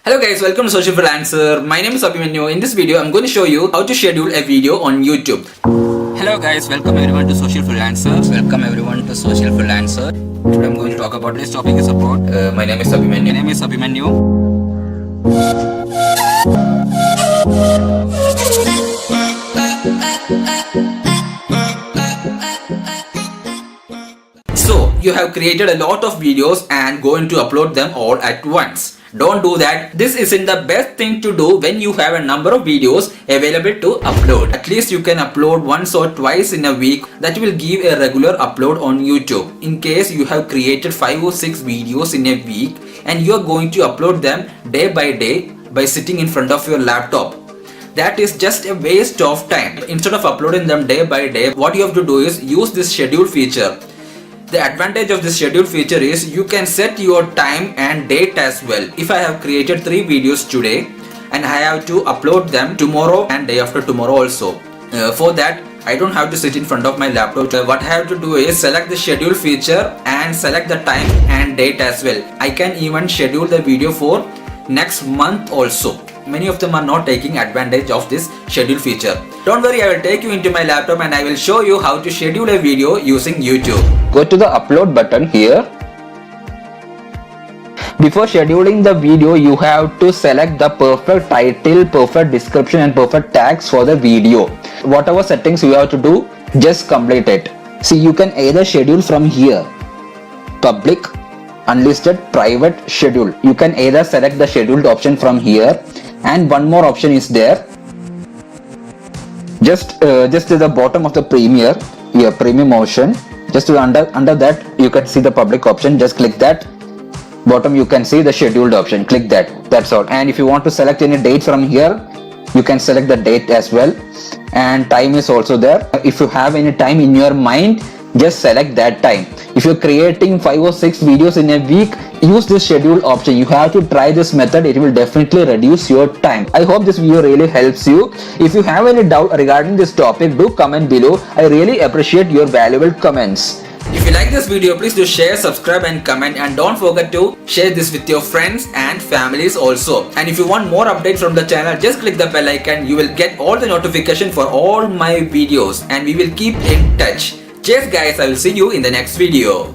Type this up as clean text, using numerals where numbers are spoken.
Hello guys, welcome to Social Freelancer. My name is Abhimanyu. In this video, I'm going to show you how to schedule a video on YouTube. Hello guys, welcome everyone to Social Freelancer. Welcome everyone to Social Freelancer. Today I'm going to talk about this topic is about. My name is Abhimanyu. My name is Abhimanyu. So you have created a lot of videos and going to upload them all at once. Don't do that. This isn't the best thing to do when you have a number of videos available to upload. At least you can upload once or twice in a week. That will give a regular upload on YouTube. In case you have created 5 or 6 videos in a week and you are going to upload them day by sitting in front of your laptop, that is just a waste of time. Instead of uploading them day by day, what you have to do is use this schedule feature. The advantage of this schedule feature is you can set your time and date as well. If I have created 3 videos today and I have to upload them tomorrow and day after tomorrow also. For that, I don't have to sit in front of my laptop. What I have to do is select the schedule feature and select the time and date as well. I can even schedule the video for next month also. Many of them are not taking advantage of this schedule feature. Don't worry, I will take you into my laptop and I will show you how to schedule a video using YouTube. Go to the upload button here. Before scheduling the video, you have to select the perfect title, perfect description and perfect tags for the video. Whatever settings you have to do, just complete it. See, you can either schedule from here, public, unlisted, private, schedule. You can either select the scheduled option from here, and one more option is there. Just to the bottom of the premiere, here premium option. Just to under that you can see the public option. Just click that. Bottom you can see the scheduled option. Click that. That's all. And if you want to select any date from here, you can select the date as well. And time is also there. If you have any time in your mind, just select that time. If you're creating 5 or 6 videos in a week, use this schedule option. You have to try this method. It will definitely reduce your time. I hope this video really helps you. If you have any doubt regarding this topic, do comment below. I really appreciate your valuable comments. If you like this video, please do share, subscribe and comment, and don't forget to share this with your friends and families also. And if you want more updates from the channel, just click the bell icon. You will get all the notification for all my videos and we will keep in touch. Cheers guys, I will see you in the next video.